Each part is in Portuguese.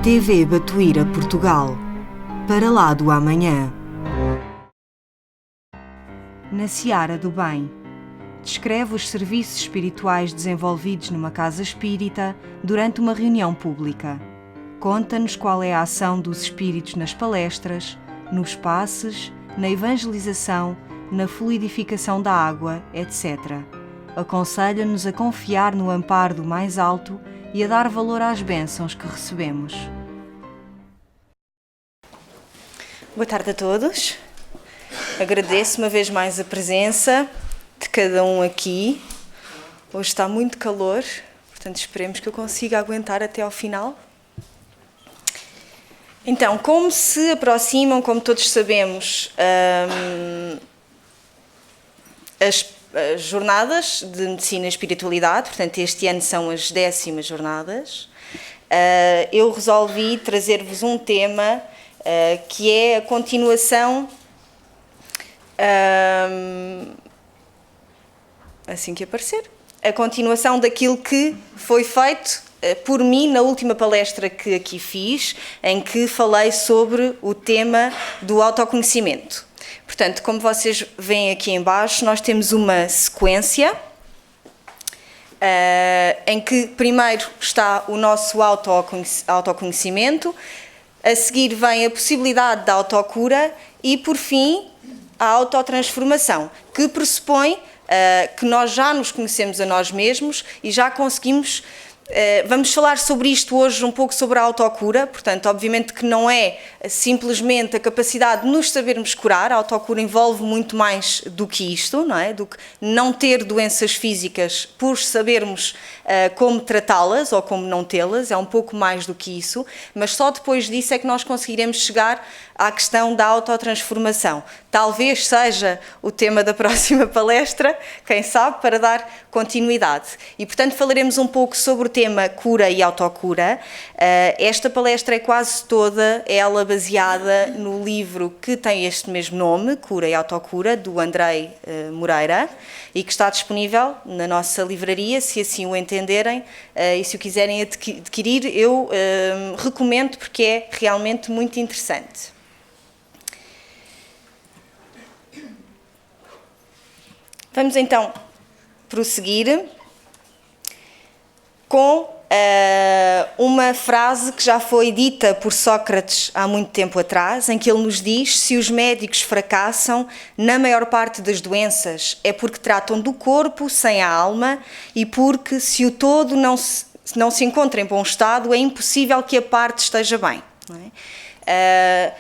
TV Batuíra Portugal. Para lá do amanhã. Na Seara do Bem. Descreve os serviços espirituais desenvolvidos numa casa espírita durante uma reunião pública. Conta-nos qual é a ação dos espíritos nas palestras, nos passes, na evangelização, na fluidificação da água, etc. Aconselha-nos a confiar no amparo do mais alto e a dar valor às bênçãos que recebemos. Boa tarde a todos. Agradeço uma vez mais a presença de cada um aqui. Hoje está muito calor, portanto esperemos que eu consiga aguentar até ao final. Então, como se aproximam, como todos sabemos, as jornadas de Medicina e Espiritualidade, portanto este ano são as 10ª jornadas, eu resolvi trazer-vos um tema que é a continuação, assim que aparecer, a continuação daquilo que foi feito por mim na última palestra que aqui fiz, em que falei sobre o tema do autoconhecimento. Portanto, como vocês veem aqui em baixo, nós temos uma sequência em que primeiro está o nosso autoconhecimento, a seguir vem a possibilidade da autocura e, por fim, a autotransformação, que pressupõe que nós já nos conhecemos a nós mesmos e já conseguimos. Vamos falar sobre isto hoje, um pouco sobre a autocura, portanto, obviamente que não é simplesmente a capacidade de nos sabermos curar, a autocura envolve muito mais do que isto, não é? Do que não ter doenças físicas por sabermos como tratá-las ou como não tê-las, é um pouco mais do que isso, mas só depois disso é que nós conseguiremos chegar à questão da autotransformação. Talvez seja o tema da próxima palestra, quem sabe, para dar continuidade. E, portanto, falaremos um pouco sobre o tema cura e autocura. Esta palestra é quase toda ela baseada no livro que tem este mesmo nome, Cura e Autocura, do Andrei Moreira, e que está disponível na nossa livraria, se assim o entenderem, e se o quiserem adquirir, eu recomendo porque é realmente muito interessante. Vamos então prosseguir com uma frase que já foi dita por Sócrates há muito tempo atrás, em que ele nos diz: se os médicos fracassam na maior parte das doenças é porque tratam do corpo sem a alma e porque se o todo não se encontra em bom estado é impossível que a parte esteja bem. Não é?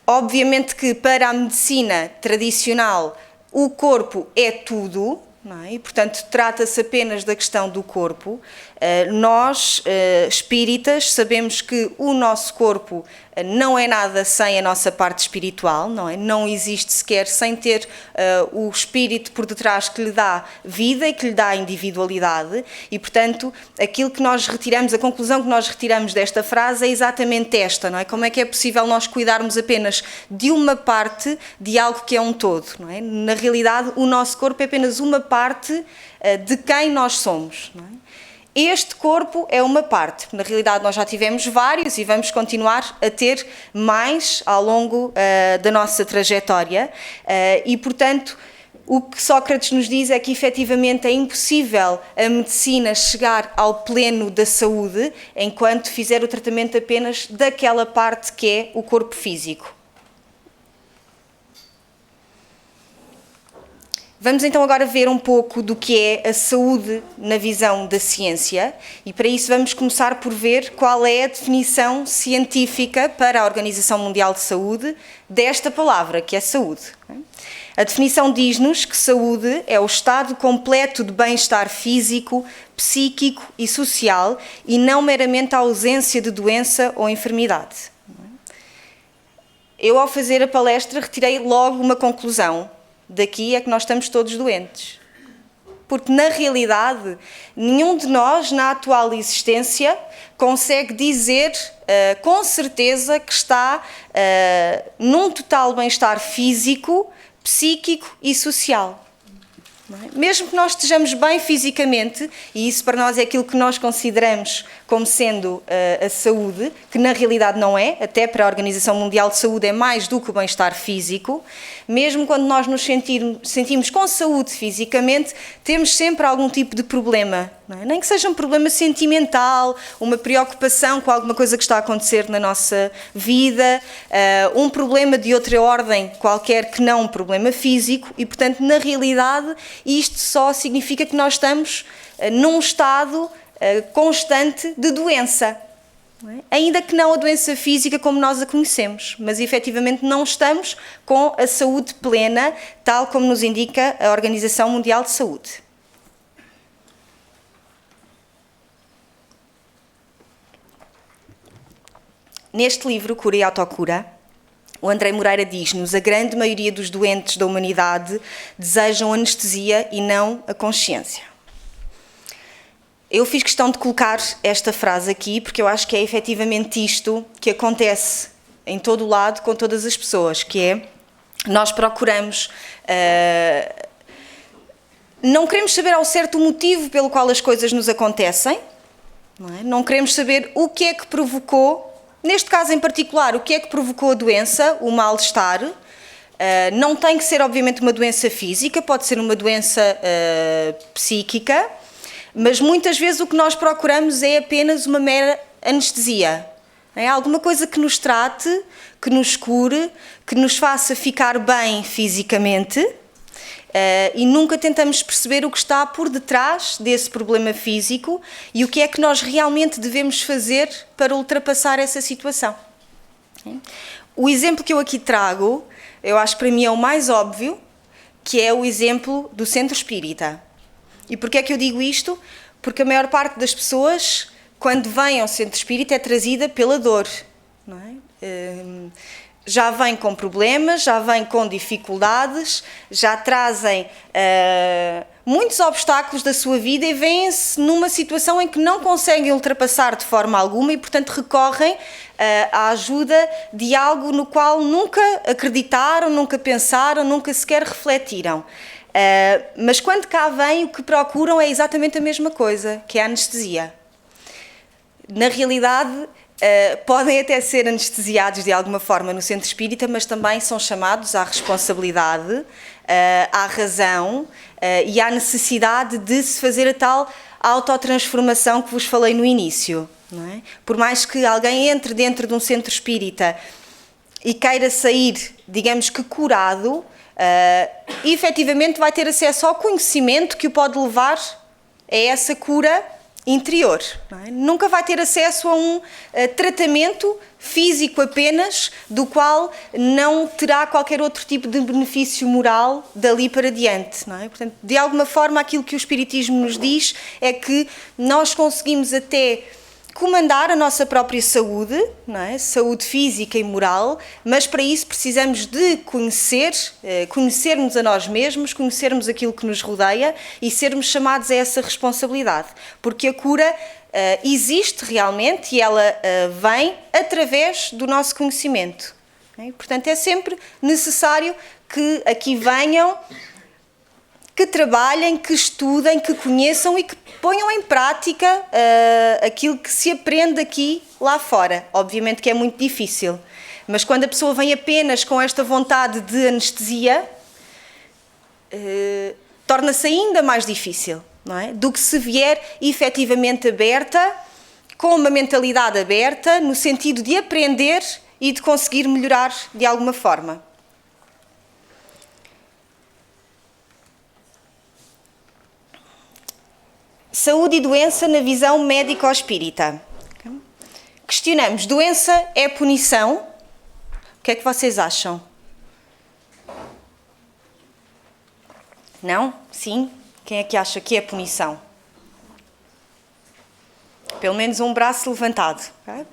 Obviamente que para a medicina tradicional o corpo é tudo, não é? E, portanto, trata-se apenas da questão do corpo. Nós, espíritas, sabemos que o nosso corpo não é nada sem a nossa parte espiritual, não é? Não existe sequer sem ter o espírito por detrás que lhe dá vida e que lhe dá individualidade e, portanto, aquilo que nós retiramos, a conclusão que nós retiramos desta frase é exatamente esta, não é? Como é que é possível nós cuidarmos apenas de uma parte de algo que é um todo, não é? Na realidade, o nosso corpo é apenas uma parte de quem nós somos, não é? Este corpo é uma parte, na realidade nós já tivemos vários e vamos continuar a ter mais ao longo da nossa trajetória e, portanto, o que Sócrates nos diz é que efetivamente é impossível a medicina chegar ao pleno da saúde enquanto fizer o tratamento apenas daquela parte que é o corpo físico. Vamos então agora ver um pouco do que é a saúde na visão da ciência e para isso vamos começar por ver qual é a definição científica para a Organização Mundial de Saúde desta palavra, que é saúde. A definição diz-nos que saúde é o estado completo de bem-estar físico, psíquico e social e não meramente a ausência de doença ou enfermidade. Eu, ao fazer a palestra, retirei logo uma conclusão. Daqui é que nós estamos todos doentes. Porque, na realidade, nenhum de nós, na atual existência, consegue dizer com certeza que está num total bem-estar físico, psíquico e social. não é? Mesmo que nós estejamos bem fisicamente, e isso para nós é aquilo que nós consideramos como sendo a saúde, que na realidade não é, até para a Organização Mundial de Saúde é mais do que o bem-estar físico, mesmo quando nós nos sentimos com saúde fisicamente, temos sempre algum tipo de problema, não é? Nem que seja um problema sentimental, uma preocupação com alguma coisa que está a acontecer na nossa vida, um problema de outra ordem qualquer que não um problema físico, e portanto na realidade isto só significa que nós estamos num estado constante de doença, não é? Ainda que não a doença física como nós a conhecemos, mas efetivamente não estamos com a saúde plena, tal como nos indica a Organização Mundial de Saúde. Neste livro, Cura e Autocura, o André Moreira diz-nos: a grande maioria dos doentes da humanidade desejam anestesia e não a consciência. Eu fiz questão de colocar esta frase aqui porque eu acho que é efetivamente isto que acontece em todo o lado com todas as pessoas, que é, nós procuramos, não queremos saber ao certo o motivo pelo qual as coisas nos acontecem, não é? Não queremos saber o que é que provocou, neste caso em particular, o que é que provocou a doença, o mal-estar. Não tem que ser obviamente uma doença física, pode ser uma doença psíquica, mas muitas vezes o que nós procuramos é apenas uma mera anestesia. É alguma coisa que nos trate, que nos cure, que nos faça ficar bem fisicamente, e nunca tentamos perceber o que está por detrás desse problema físico e o que é que nós realmente devemos fazer para ultrapassar essa situação. O exemplo que eu aqui trago, eu acho que para mim é o mais óbvio, que é o exemplo do centro espírita. E porquê é que eu digo isto? Porque a maior parte das pessoas, quando vem ao centro espírita, é trazida pela dor, não é? Já vem com problemas, já vem com dificuldades, já trazem muitos obstáculos da sua vida e vêm-se numa situação em que não conseguem ultrapassar de forma alguma e, portanto, recorrem à ajuda de algo no qual nunca acreditaram, nunca pensaram, nunca sequer refletiram. Mas quando cá vêm, o que procuram é exatamente a mesma coisa, que é a anestesia. Na realidade, podem até ser anestesiados de alguma forma no centro espírita, mas também são chamados à responsabilidade, à razão e à necessidade de se fazer a tal autotransformação que vos falei no início, não é? Por mais que alguém entre dentro de um centro espírita e queira sair, digamos que curado, efetivamente vai ter acesso ao conhecimento que o pode levar a essa cura interior, não é? Nunca vai ter acesso a um tratamento físico apenas, do qual não terá qualquer outro tipo de benefício moral dali para diante, não é? Portanto, de alguma forma, aquilo que o Espiritismo nos diz é que nós conseguimos até comandar a nossa própria saúde, não é? Saúde física e moral, mas para isso precisamos de conhecermos a nós mesmos, conhecermos aquilo que nos rodeia e sermos chamados a essa responsabilidade, porque a cura existe realmente e ela vem através do nosso conhecimento, não é? Portanto, é sempre necessário que aqui venham, que trabalhem, que estudem, que conheçam e que ponham em prática aquilo que se aprende aqui lá fora. Obviamente que é muito difícil, mas quando a pessoa vem apenas com esta vontade de anestesia, torna-se ainda mais difícil, não é? Do que se vier efetivamente aberta, com uma mentalidade aberta, no sentido de aprender e de conseguir melhorar de alguma forma. Saúde e doença na visão médico-espírita. Questionamos: doença é punição? O que é que vocês acham? Não? Sim? Quem é que acha que é punição? Pelo menos um braço levantado. Okay?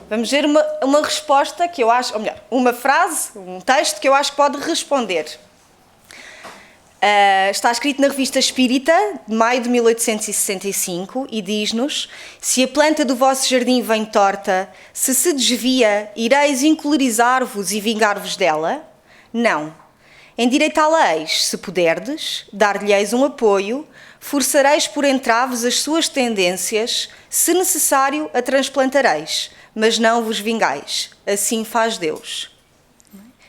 Vamos ver uma resposta que eu acho, ou melhor, uma frase, um texto que eu acho que pode responder. Está escrito na Revista Espírita, de maio de 1865, e diz-nos: se a planta do vosso jardim vem torta, se desvia, ireis encolerizar-vos e vingar-vos dela? Não. Endireitá-la-eis, se puderdes, dar-lhe-eis um apoio, forçareis por entraves as suas tendências, se necessário a transplantareis, mas não vos vingais. Assim faz Deus.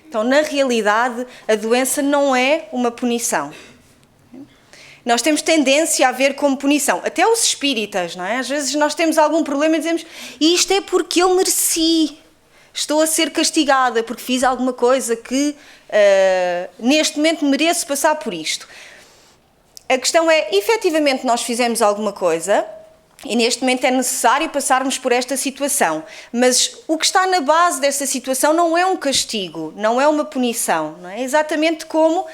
Então, na realidade, a doença não é uma punição. Nós temos tendência a ver como punição. Até os espíritas, não é? Às vezes nós temos algum problema e dizemos isto é porque eu mereci. Estou a ser castigada porque fiz alguma coisa que neste momento mereço passar por isto. A questão é, efetivamente nós fizemos alguma coisa e neste momento é necessário passarmos por esta situação. Mas o que está na base dessa situação não é um castigo, não é uma punição. Não é? Exatamente como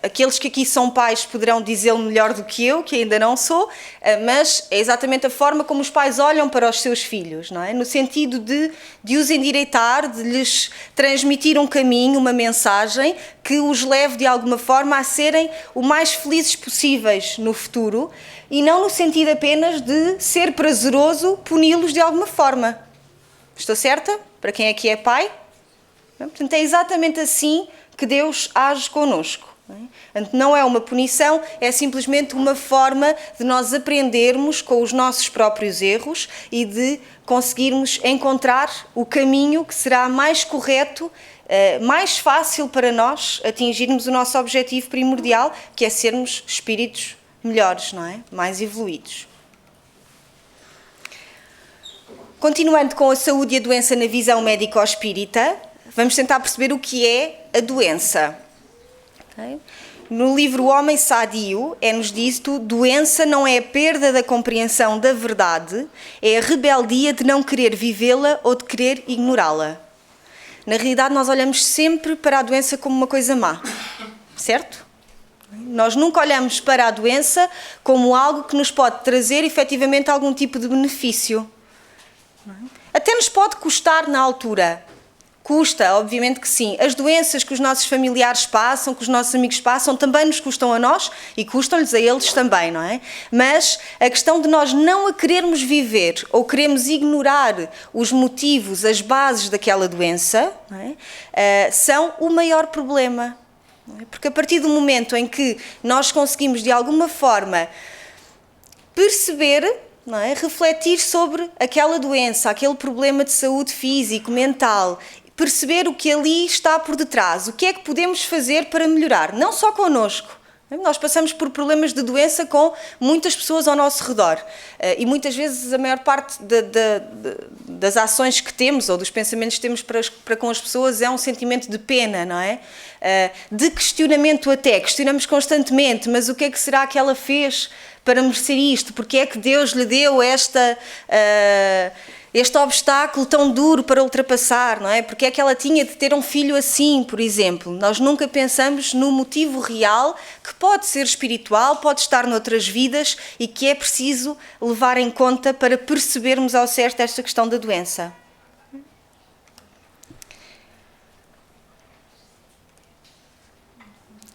aqueles que aqui são pais poderão dizê-lo melhor do que eu, que ainda não sou, mas é exatamente a forma como os pais olham para os seus filhos, não é? No sentido de os endireitar, de lhes transmitir um caminho, uma mensagem que os leve de alguma forma a serem o mais felizes possíveis no futuro e não no sentido apenas de ser prazeroso puni-los de alguma forma. Estou certa? Para quem aqui é pai? Portanto, é exatamente assim que Deus age connosco. Não é uma punição, é simplesmente uma forma de nós aprendermos com os nossos próprios erros e de conseguirmos encontrar o caminho que será mais correto, mais fácil para nós atingirmos o nosso objetivo primordial, que é sermos espíritos melhores, não é? Mais evoluídos. Continuando com a saúde e a doença na visão médico-espírita, vamos tentar perceber o que é a doença. Okay? No livro O Homem Sadio é-nos dito: doença não é a perda da compreensão da verdade, é a rebeldia de não querer vivê-la ou de querer ignorá-la. Na realidade, nós olhamos sempre para a doença como uma coisa má, certo? Nós nunca olhamos para a doença como algo que nos pode trazer efetivamente algum tipo de benefício. Até nos pode custar na altura. Custa, obviamente que sim. As doenças que os nossos familiares passam, que os nossos amigos passam, também nos custam a nós e custam-lhes a eles também, não é? Mas a questão de nós não a querermos viver ou queremos ignorar os motivos, as bases daquela doença, não é? São o maior problema. Não é? Porque a partir do momento em que nós conseguimos de alguma forma perceber, não é? Refletir sobre aquela doença, aquele problema de saúde físico, mental, perceber o que ali está por detrás, o que é que podemos fazer para melhorar, não só connosco. Nós passamos por problemas de doença com muitas pessoas ao nosso redor e muitas vezes a maior parte das ações que temos ou dos pensamentos que temos para com as pessoas é um sentimento de pena, não é? De questionamento até, questionamos constantemente, mas o que é que será que ela fez para merecer isto? Porque é que Deus lhe deu este obstáculo tão duro para ultrapassar, não é? Porque é que ela tinha de ter um filho assim, por exemplo? Nós nunca pensamos no motivo real, que pode ser espiritual, pode estar noutras vidas e que é preciso levar em conta para percebermos ao certo esta questão da doença.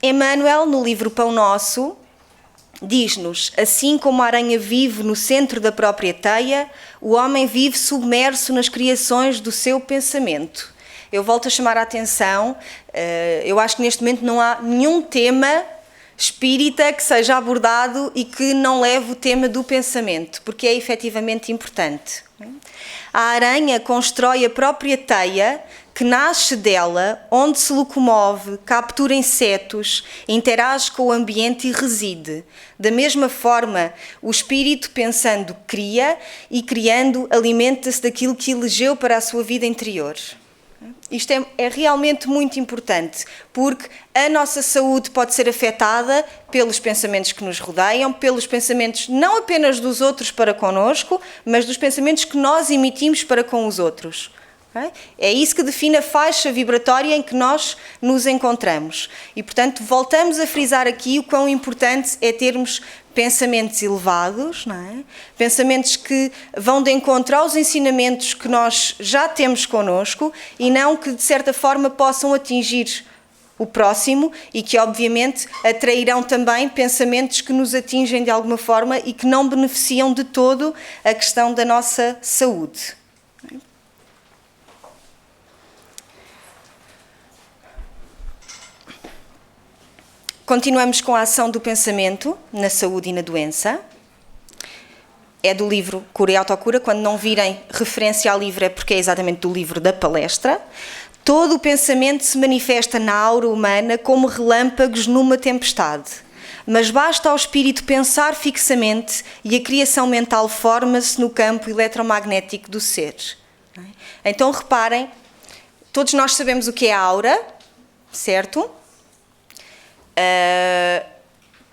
Emmanuel, no livro Pão Nosso, diz-nos: assim como a aranha vive no centro da própria teia, o homem vive submerso nas criações do seu pensamento. Eu volto a chamar a atenção, eu acho que neste momento não há nenhum tema espírita que seja abordado e que não leve o tema do pensamento, porque é efetivamente importante. A aranha constrói a própria teia, que nasce dela, onde se locomove, captura insetos, interage com o ambiente e reside. Da mesma forma, o espírito, pensando, cria e, criando, alimenta-se daquilo que elegeu para a sua vida interior. Isto é realmente muito importante, porque a nossa saúde pode ser afetada pelos pensamentos que nos rodeiam, pelos pensamentos não apenas dos outros para connosco, mas dos pensamentos que nós emitimos para com os outros. É isso que define a faixa vibratória em que nós nos encontramos. E, portanto, voltamos a frisar aqui o quão importante é termos pensamentos elevados, não é? Pensamentos que vão de encontro aos ensinamentos que nós já temos connosco e não que, de certa forma, possam atingir o próximo e que, obviamente, atrairão também pensamentos que nos atingem de alguma forma e que não beneficiam de todo a questão da nossa saúde. Continuamos com a ação do pensamento na saúde e na doença. É do livro Cura e Autocura. Quando não virem referência ao livro é porque é exatamente do livro da palestra. Todo o pensamento se manifesta na aura humana como relâmpagos numa tempestade. Mas basta ao espírito pensar fixamente e a criação mental forma-se no campo eletromagnético do ser. Então reparem, todos nós sabemos o que é a aura, certo?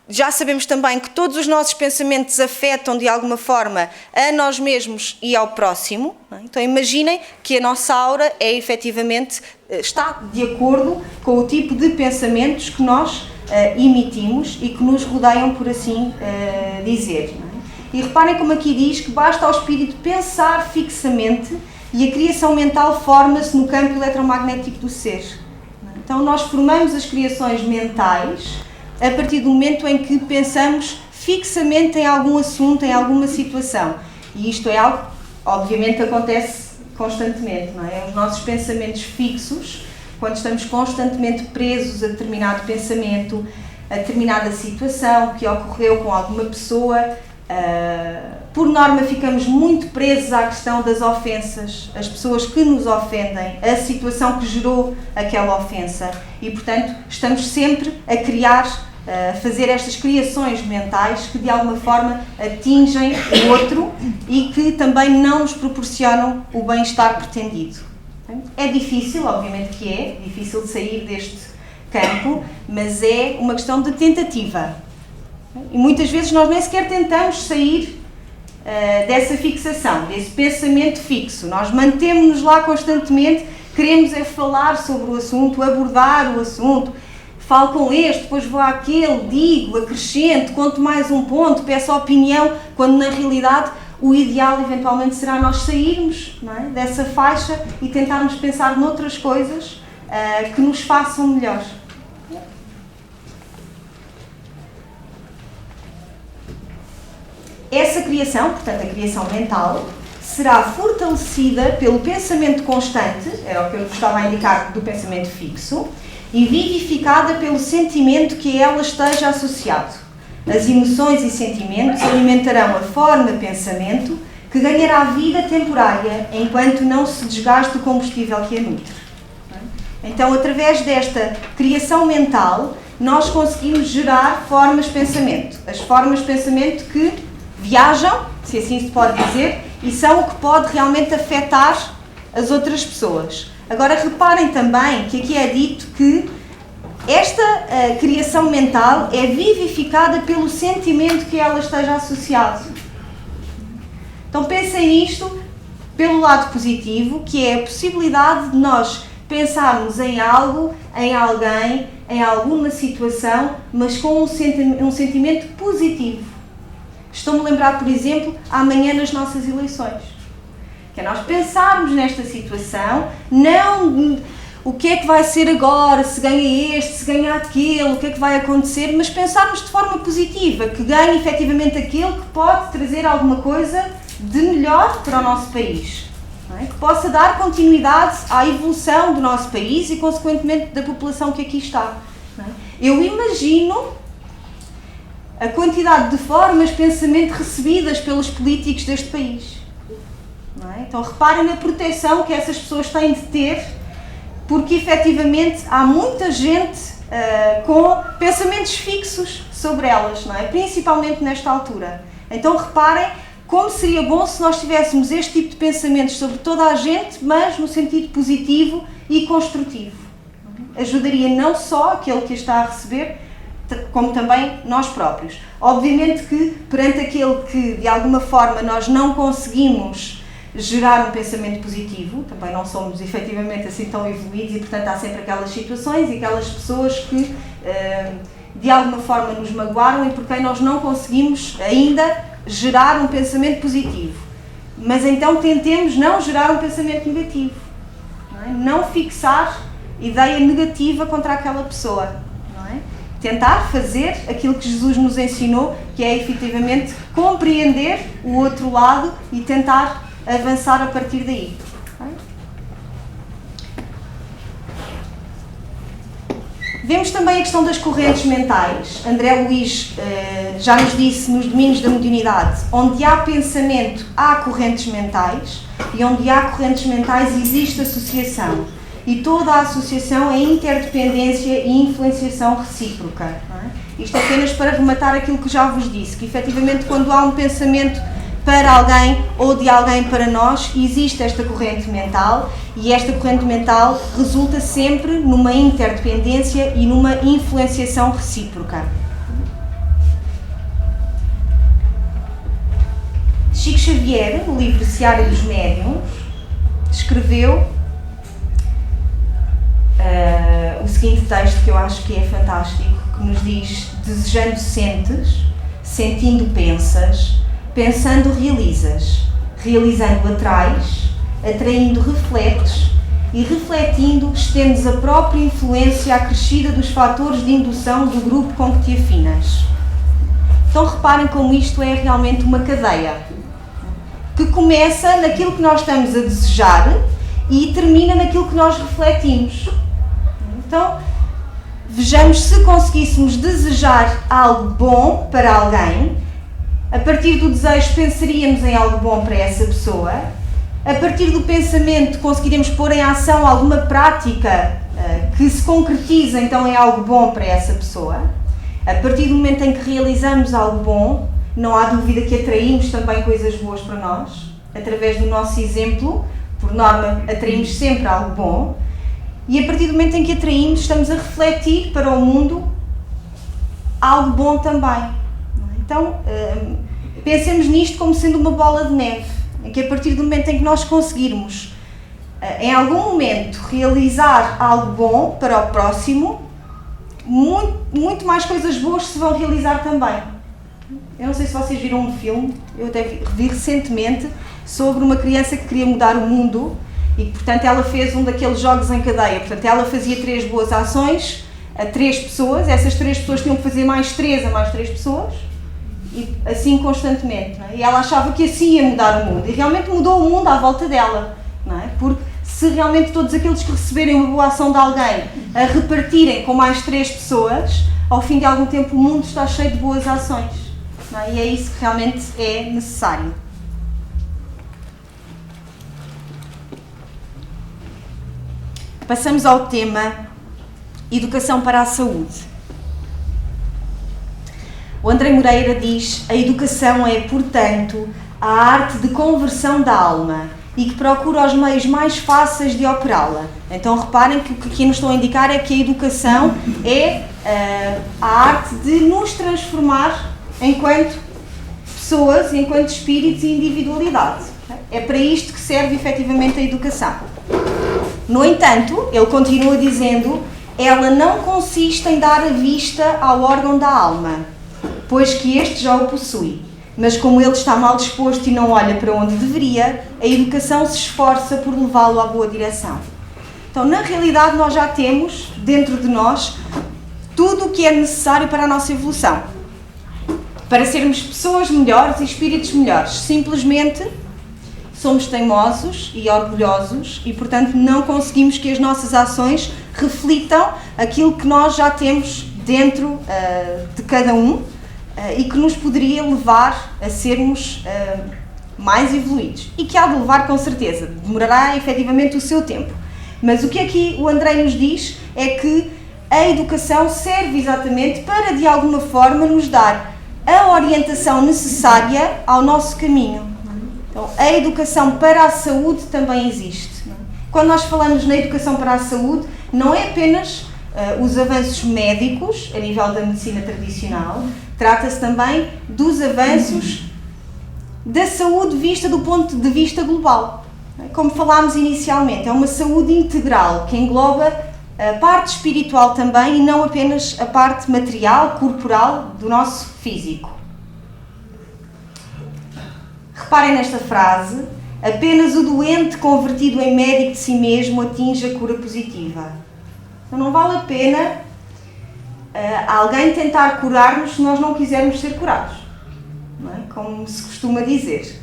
Já sabemos também que todos os nossos pensamentos afetam de alguma forma a nós mesmos e ao próximo. Então imaginem que a nossa aura é efetivamente, está de acordo com o tipo de pensamentos que nós emitimos e que nos rodeiam, por assim dizer. E reparem como aqui diz que basta ao espírito pensar fixamente e a criação mental forma-se no campo eletromagnético do ser. Então nós formamos as criações mentais a partir do momento em que pensamos fixamente em algum assunto, em alguma situação. E isto é algo, obviamente, que acontece constantemente, não é? Os nossos pensamentos fixos, quando estamos constantemente presos a determinado pensamento, a determinada situação que ocorreu com alguma pessoa, por norma ficamos muito presos à questão das ofensas, as pessoas que nos ofendem, a situação que gerou aquela ofensa e, portanto, estamos sempre a criar, a fazer estas criações mentais que de alguma forma atingem o outro e que também não nos proporcionam o bem-estar pretendido. É difícil, obviamente que é difícil de sair deste campo, mas é uma questão de tentativa. E muitas vezes nós nem sequer tentamos sair dessa fixação, desse pensamento fixo. Nós mantemos-nos lá constantemente, queremos é falar sobre o assunto, abordar o assunto, falo com este, depois vou àquele, digo, acrescento, conto mais um ponto, peço opinião, quando na realidade o ideal eventualmente será nós sairmos, não é, dessa faixa e tentarmos pensar noutras coisas que nos façam melhor. Essa criação, portanto a criação mental, será fortalecida pelo pensamento constante, é o que eu estava a indicar do pensamento fixo, e vivificada pelo sentimento que a ela esteja associado. As emoções e sentimentos alimentarão a forma de pensamento que ganhará vida temporária enquanto não se desgaste o combustível que a nutre. Então, através desta criação mental, nós conseguimos gerar formas de pensamento. As formas de pensamento que viajam, se assim se pode dizer, e são o que pode realmente afetar as outras pessoas. Agora reparem também que aqui é dito que esta criação mental é vivificada pelo sentimento que ela esteja associado. Então pensem nisto pelo lado positivo, que é a possibilidade de nós pensarmos em algo, em alguém, em alguma situação, mas com um sentimento positivo. Estou-me a lembrar, por exemplo, amanhã nas nossas eleições. Que é nós pensarmos nesta situação, não o que é que vai ser agora, se ganha este, se ganha aquele, o que é que vai acontecer, mas pensarmos de forma positiva, que ganhe efetivamente aquele que pode trazer alguma coisa de melhor para o nosso país, não é? Que possa dar continuidade à evolução do nosso país e, consequentemente, da população que aqui está. Não é? Eu imagino a quantidade de formas de pensamento recebidas pelos políticos deste país. Não é? Então reparem na proteção que essas pessoas têm de ter, porque efetivamente há muita gente com pensamentos fixos sobre elas, não é? Principalmente nesta altura. Então reparem como seria bom se nós tivéssemos este tipo de pensamentos sobre toda a gente, mas no sentido positivo e construtivo. Ajudaria não só aquele que a está a receber, como também nós próprios. Obviamente que perante aquele que de alguma forma nós não conseguimos gerar um pensamento positivo, também não somos efetivamente assim tão evoluídos e portanto há sempre aquelas situações e aquelas pessoas que de alguma forma nos magoaram e por quem nós não conseguimos ainda gerar um pensamento positivo. Mas então tentemos não gerar um pensamento negativo, não é? Não fixar ideia negativa contra aquela pessoa, não é? Tentar fazer aquilo que Jesus nos ensinou, que é efetivamente compreender o outro lado e tentar avançar a partir daí. Vemos também a questão das correntes mentais. André Luiz já nos disse nos domínios da mediunidade, onde há pensamento, há correntes mentais, e onde há correntes mentais existe associação. E toda a associação é interdependência e influenciação recíproca. Não é? Isto é apenas para rematar aquilo que já vos disse, que efetivamente quando há um pensamento para alguém ou de alguém para nós, existe esta corrente mental, e esta corrente mental resulta sempre numa interdependência e numa influenciação recíproca. Chico Xavier, no livro Seara dos Médiuns, escreveu o seguinte texto que eu acho que é fantástico, que nos diz: desejando sentes, sentindo pensas, pensando realizas, realizando atrais, atraindo refletes, e refletindo estendes a própria influência acrescida dos fatores de indução do grupo com que te afinas. Então reparem como isto é realmente uma cadeia, que começa naquilo que nós estamos a desejar e termina naquilo que nós refletimos. Então, vejamos, se conseguíssemos desejar algo bom para alguém, a partir do desejo pensaríamos em algo bom para essa pessoa, a partir do pensamento conseguiremos pôr em ação alguma prática que se concretiza então em algo bom para essa pessoa. A partir do momento em que realizamos algo bom, não há dúvida que atraímos também coisas boas para nós. Através do nosso exemplo, por norma, atraímos sempre algo bom. E a partir do momento em que atraímos, estamos a refletir para o mundo algo bom também. Então, pensemos nisto como sendo uma bola de neve, em que a partir do momento em que nós conseguirmos, em algum momento, realizar algo bom para o próximo, muito mais coisas boas se vão realizar também. Eu não sei se vocês viram um filme, eu até vi recentemente, sobre uma criança que queria mudar o mundo e, portanto, ela fez um daqueles jogos em cadeia. Portanto, ela fazia 3 boas ações a 3 pessoas, essas 3 pessoas tinham que fazer mais 3 a mais 3 pessoas, e assim constantemente. Não é? E ela achava que assim ia mudar o mundo, e realmente mudou o mundo à volta dela, não é? Porque se realmente todos aqueles que receberem uma boa ação de alguém a repartirem com mais 3 pessoas, ao fim de algum tempo o mundo está cheio de boas ações. Não é? E é isso que realmente é necessário. Passamos ao tema Educação para a Saúde. O André Moreira diz: a educação é, portanto, a arte de conversão da alma e que procura os meios mais fáceis de operá-la. Então reparem que o que aqui nos estão a indicar é que a educação é a arte de nos transformar enquanto pessoas, enquanto espíritos e individualidade. É para isto que serve efetivamente a educação. No entanto, ele continua dizendo, ela não consiste em dar a vista ao órgão da alma, pois que este já o possui. Mas como ele está mal disposto e não olha para onde deveria, a educação se esforça por levá-lo à boa direção. Então, na realidade, nós já temos dentro de nós tudo o que é necessário para a nossa evolução. Para sermos pessoas melhores e espíritos melhores. Simplesmente somos teimosos e orgulhosos e, portanto, não conseguimos que as nossas ações reflitam aquilo que nós já temos dentro de cada um e que nos poderia levar a sermos mais evoluídos. E que há de levar com certeza, demorará efetivamente o seu tempo. Mas o que aqui o André nos diz é que a educação serve exatamente para, de alguma forma, nos dar a orientação necessária ao nosso caminho. Então, a educação para a saúde também existe. Quando nós falamos na educação para a saúde, não é apenas os avanços médicos a nível da medicina tradicional, trata-se também dos avanços da saúde vista do ponto de vista global. Como falámos inicialmente, é uma saúde integral que engloba a parte espiritual também e não apenas a parte material, corporal do nosso físico. Reparem nesta frase, apenas o doente convertido em médico de si mesmo atinge a cura positiva. Então não vale a pena alguém tentar curar-nos se nós não quisermos ser curados, não é? Como se costuma dizer.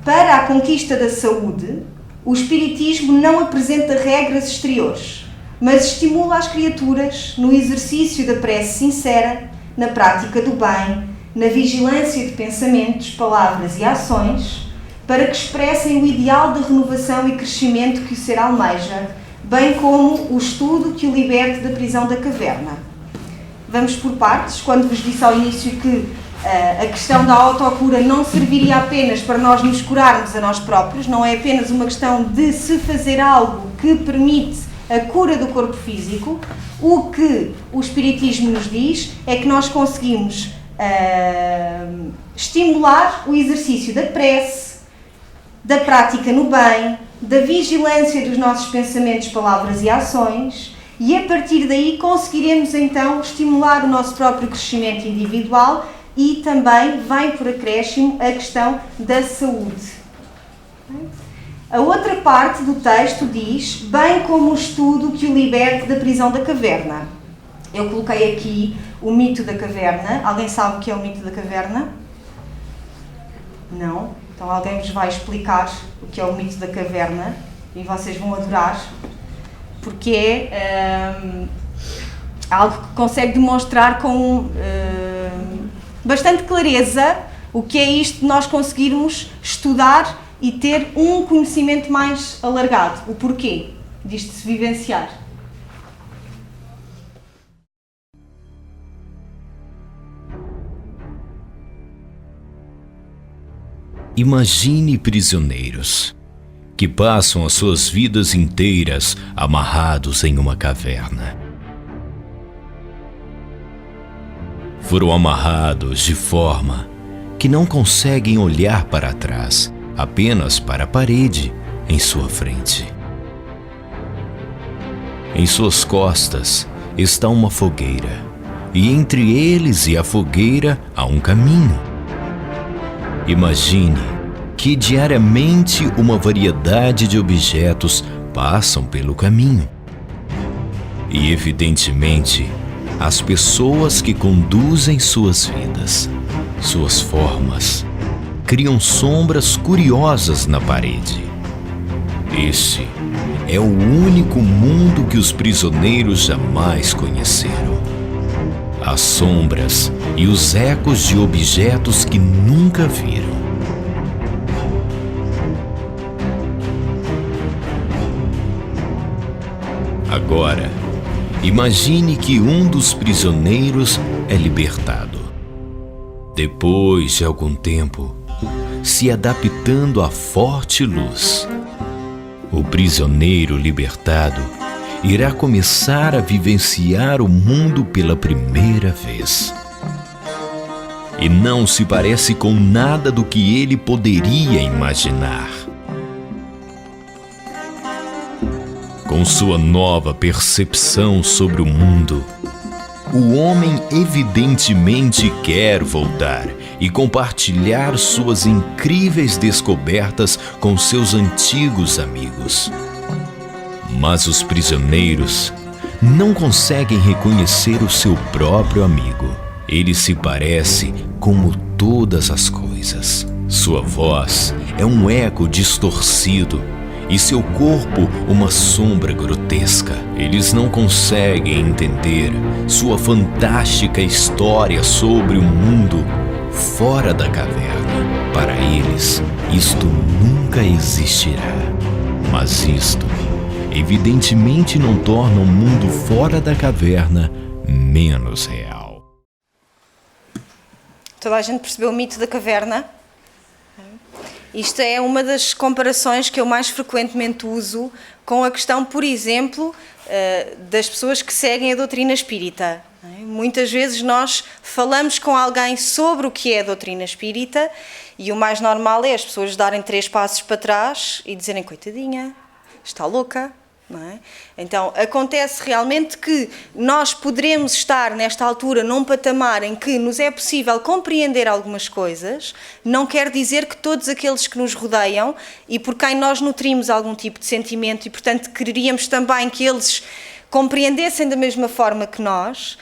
Para a conquista da saúde, o espiritismo não apresenta regras exteriores, mas estimula as criaturas no exercício da prece sincera, na prática do bem, na vigilância de pensamentos, palavras e ações, para que expressem o ideal de renovação e crescimento que o ser almeja, bem como o estudo que o liberte da prisão da caverna. Vamos por partes. Quando vos disse ao início que a questão da autocura não serviria apenas para nós nos curarmos a nós próprios, não é apenas uma questão de se fazer algo que permite a cura do corpo físico. O que o Espiritismo nos diz é que nós conseguimos estimular o exercício da prece, da prática no bem, da vigilância dos nossos pensamentos, palavras e ações, e a partir daí conseguiremos então estimular o nosso próprio crescimento individual e também vem por acréscimo a questão da saúde. A outra parte do texto diz, bem como o estudo que o liberte da prisão da caverna. Eu coloquei aqui o mito da caverna. Alguém sabe o que é o mito da caverna? Não? Então alguém vos vai explicar o que é o mito da caverna e vocês vão adorar, porque é algo que consegue demonstrar com bastante clareza o que é isto de nós conseguirmos estudar e ter um conhecimento mais alargado. O porquê disto se vivenciar. Imagine prisioneiros que passam as suas vidas inteiras amarrados em uma caverna. Foram amarrados de forma que não conseguem olhar para trás, apenas para a parede em sua frente. Em suas costas está uma fogueira, e entre eles e a fogueira há um caminho. Imagine que diariamente uma variedade de objetos passam pelo caminho. E evidentemente, as pessoas que conduzem suas vidas, suas formas, criam sombras curiosas na parede. Este é o único mundo que os prisioneiros jamais conheceram. As sombras e os ecos de objetos que nunca viram. Agora, imagine que um dos prisioneiros é libertado. Depois de algum tempo, se adaptando à forte luz, o prisioneiro libertado irá começar a vivenciar o mundo pela primeira vez. E não se parece com nada do que ele poderia imaginar. Com sua nova percepção sobre o mundo, o homem evidentemente quer voltar e compartilhar suas incríveis descobertas com seus antigos amigos. Mas os prisioneiros não conseguem reconhecer o seu próprio amigo. Ele se parece como todas as coisas. Sua voz é um eco distorcido e seu corpo uma sombra grotesca. Eles não conseguem entender sua fantástica história sobre o mundo fora da caverna. Para eles, isto nunca existirá. Mas isto evidentemente não torna o mundo fora da caverna menos real. Toda a gente percebeu o mito da caverna? Isto é uma das comparações que eu mais frequentemente uso com a questão, por exemplo, das pessoas que seguem a doutrina espírita. Muitas vezes nós falamos com alguém sobre o que é a doutrina espírita e o mais normal é as pessoas darem 3 passos para trás e dizerem: coitadinha, está louca. Não é? Então, acontece realmente que nós poderemos estar nesta altura num patamar em que nos é possível compreender algumas coisas, não quer dizer que todos aqueles que nos rodeiam e por quem nós nutrimos algum tipo de sentimento e, portanto, quereríamos também que eles compreendessem da mesma forma que nós,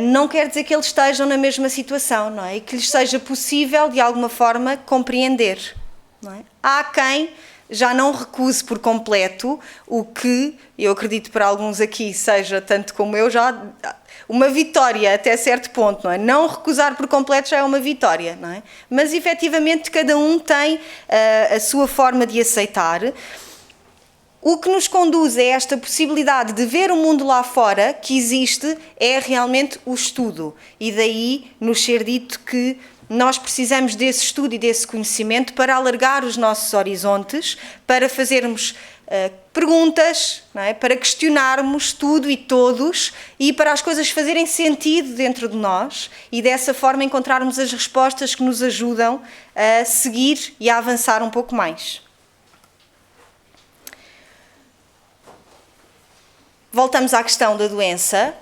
não quer dizer que eles estejam na mesma situação, não é? E que lhes seja possível, de alguma forma, compreender. Não é? Há quem já não recuso por completo, o que eu acredito para alguns aqui seja, tanto como eu, já uma vitória até certo ponto, não é? Não recusar por completo já é uma vitória, não é? Mas efetivamente cada um tem a sua forma de aceitar. O que nos conduz a esta possibilidade de ver o mundo lá fora que existe é realmente o estudo. E daí nos ser dito que nós precisamos desse estudo e desse conhecimento para alargar os nossos horizontes, para fazermos perguntas, não é? Para questionarmos tudo e todos e para as coisas fazerem sentido dentro de nós e dessa forma encontrarmos as respostas que nos ajudam a seguir e a avançar um pouco mais. Voltamos à questão da doença.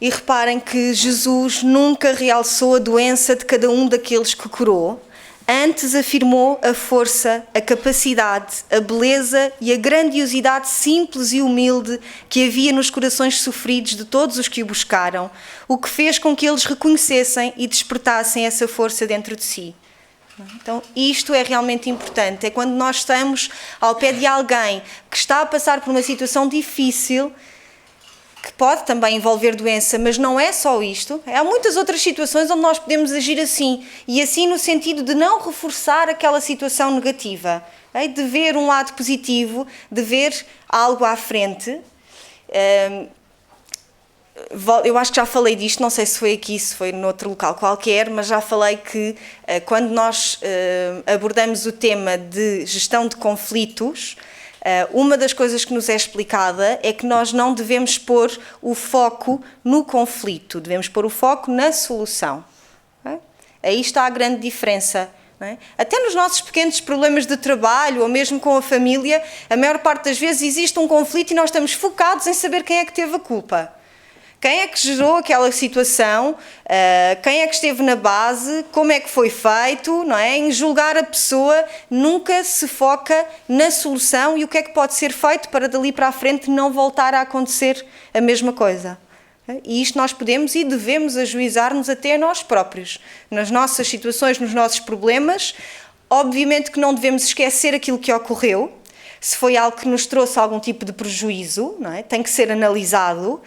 E reparem que Jesus nunca realçou a doença de cada um daqueles que curou, antes afirmou a força, a capacidade, a beleza e a grandiosidade simples e humilde que havia nos corações sofridos de todos os que o buscaram, o que fez com que eles reconhecessem e despertassem essa força dentro de si. Então, isto é realmente importante, é quando nós estamos ao pé de alguém que está a passar por uma situação difícil, que pode também envolver doença, mas não é só isto. Há muitas outras situações onde nós podemos agir assim, e assim no sentido de não reforçar aquela situação negativa, de ver um lado positivo, de ver algo à frente. Eu acho que já falei disto, não sei se foi aqui, se foi noutro local qualquer, mas já falei que quando nós abordamos o tema de gestão de conflitos, uma das coisas que nos é explicada é que nós não devemos pôr o foco no conflito, devemos pôr o foco na solução. Aí está a grande diferença. Até nos nossos pequenos problemas de trabalho ou mesmo com a família, a maior parte das vezes existe um conflito e nós estamos focados em saber quem é que teve a culpa. Quem é que gerou aquela situação, quem é que esteve na base, como é que foi feito, não é? Em julgar a pessoa, nunca se foca na solução e o que é que pode ser feito para dali para a frente não voltar a acontecer a mesma coisa. E isto nós podemos e devemos ajuizar-nos até a nós próprios, nas nossas situações, nos nossos problemas. Obviamente que não devemos esquecer aquilo que ocorreu. Se foi algo que nos trouxe algum tipo de prejuízo, não é? Tem que ser analisado,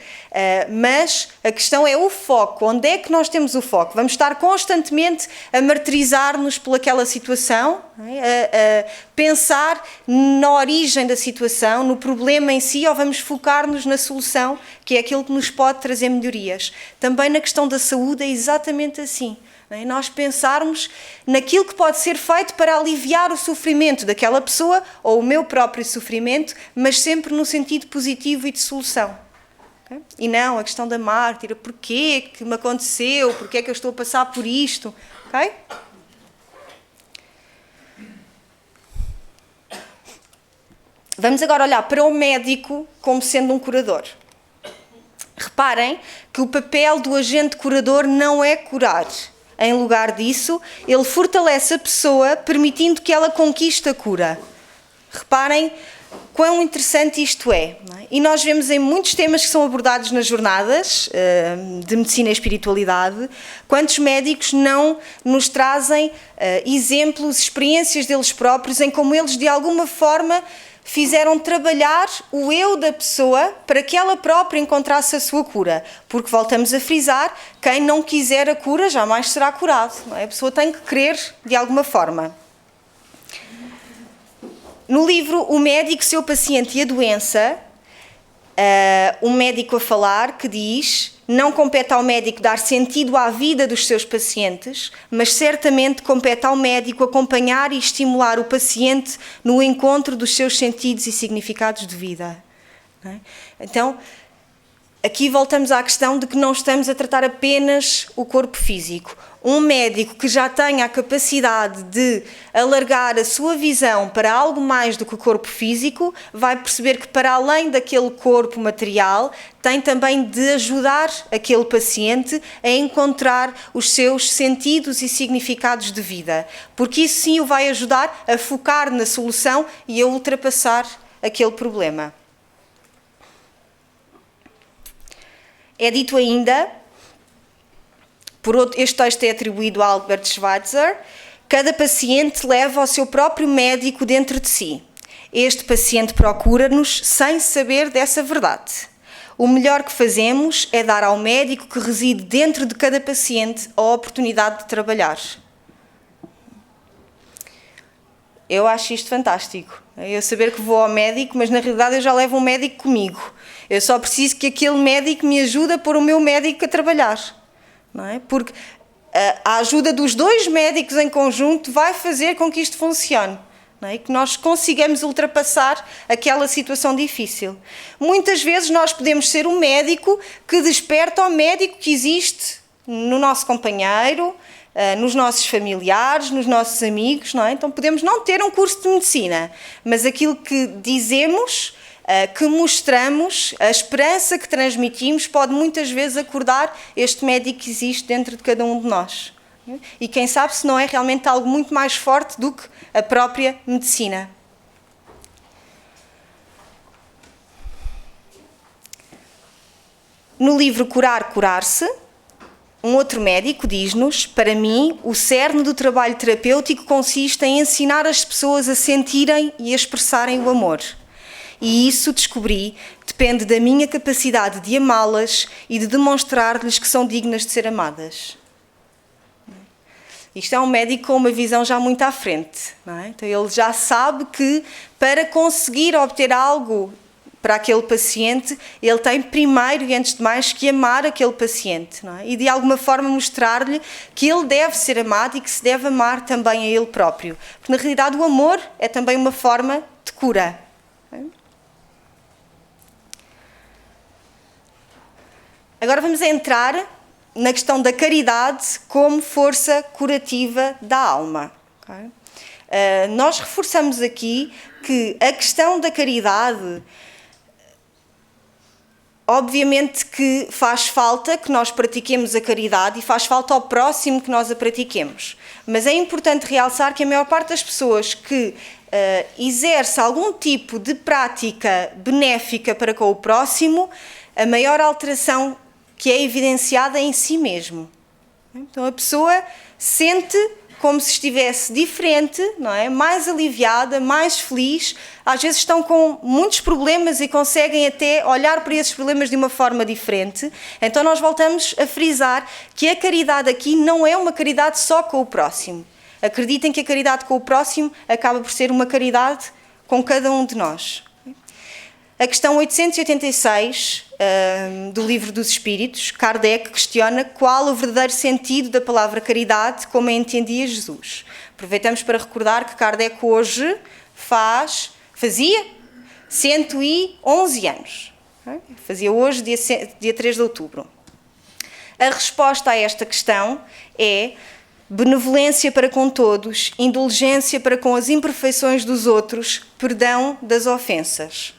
mas a questão é o foco. Onde é que nós temos o foco? Vamos estar constantemente a martirizar-nos pelaquela situação, a pensar na origem da situação, no problema em si, ou vamos focar-nos na solução, que é aquilo que nos pode trazer melhorias. Também na questão da saúde é exatamente assim. Nós pensarmos naquilo que pode ser feito para aliviar o sofrimento daquela pessoa ou o meu próprio sofrimento, mas sempre no sentido positivo e de solução. Okay? E não a questão da mártira, porquê que me aconteceu, porquê que eu estou a passar por isto. Okay? Vamos agora olhar para o médico como sendo um curador. Reparem que o papel do agente curador não é curar. Em lugar disso, ele fortalece a pessoa, permitindo que ela conquiste a cura. Reparem quão interessante isto é. Não é? E nós vemos em muitos temas que são abordados nas jornadas de medicina e espiritualidade, quantos médicos não nos trazem exemplos, experiências deles próprios, em como eles de alguma forma fizeram trabalhar o eu da pessoa para que ela própria encontrasse a sua cura. Porque, voltamos a frisar, quem não quiser a cura jamais será curado. Não é? A pessoa tem que querer de alguma forma. No livro O Médico, Seu Paciente e a Doença, um médico a falar que diz: não compete ao médico dar sentido à vida dos seus pacientes, mas certamente compete ao médico acompanhar e estimular o paciente no encontro dos seus sentidos e significados de vida. Não é? Então, aqui voltamos à questão de que não estamos a tratar apenas o corpo físico. Um médico que já tenha a capacidade de alargar a sua visão para algo mais do que o corpo físico, vai perceber que para além daquele corpo material, tem também de ajudar aquele paciente a encontrar os seus sentidos e significados de vida. Porque isso sim o vai ajudar a focar na solução e a ultrapassar aquele problema. É dito ainda, este texto é atribuído a Albert Schweitzer, Cada paciente leva o seu próprio médico dentro de si. Este paciente procura-nos sem saber dessa verdade. O melhor que fazemos é dar ao médico que reside dentro de cada paciente a oportunidade de trabalhar. Eu acho isto fantástico. Eu saber que vou ao médico, mas na realidade eu já levo um médico comigo. Eu só preciso que aquele médico me ajude a pôr o meu médico a trabalhar. Não é? Porque a ajuda dos dois médicos em conjunto vai fazer com que isto funcione. Não é? E que nós consigamos ultrapassar aquela situação difícil. Muitas vezes nós podemos ser um médico que desperta o médico que existe no nosso companheiro, nos nossos familiares, nos nossos amigos, não é? Então podemos não ter um curso de medicina, mas aquilo que dizemos, que mostramos, a esperança que transmitimos pode muitas vezes acordar este médico que existe dentro de cada um de nós. E quem sabe se não é realmente algo muito mais forte do que a própria medicina. No livro Curar, Curar-se, um outro médico diz-nos: para mim, o cerne do trabalho terapêutico consiste em ensinar as pessoas a sentirem e a expressarem o amor. E isso, descobri, depende da minha capacidade de amá-las e de demonstrar-lhes que são dignas de ser amadas. Isto é um médico com uma visão já muito à frente, não é? Então ele já sabe que para conseguir obter algo para aquele paciente, ele tem primeiro e antes de mais que amar aquele paciente, não é? E de alguma forma mostrar-lhe que ele deve ser amado e que se deve amar também a ele próprio. Porque na realidade o amor é também uma forma de cura. Agora vamos entrar na questão da caridade como força curativa da alma. Okay? Nós reforçamos aqui que a questão da caridade, obviamente que faz falta que nós pratiquemos a caridade e faz falta ao próximo que nós a pratiquemos. Mas é importante realçar que a maior parte das pessoas que exerce algum tipo de prática benéfica para com o próximo, a maior alteração que é evidenciada em si mesmo. Então a pessoa sente como se estivesse diferente, não é? Mais aliviada, mais feliz. Às vezes estão com muitos problemas e conseguem até olhar para esses problemas de uma forma diferente. Então nós voltamos a frisar que a caridade aqui não é uma caridade só com o próximo. Acreditem que a caridade com o próximo acaba por ser uma caridade com cada um de nós. A questão 886 do Livro dos Espíritos, Kardec questiona qual o verdadeiro sentido da palavra caridade, como a entendia Jesus. Aproveitamos para recordar que Kardec hoje fazia 111 anos. Fazia hoje, dia 3 de outubro. A resposta a esta questão é benevolência para com todos, indulgência para com as imperfeições dos outros, perdão das ofensas.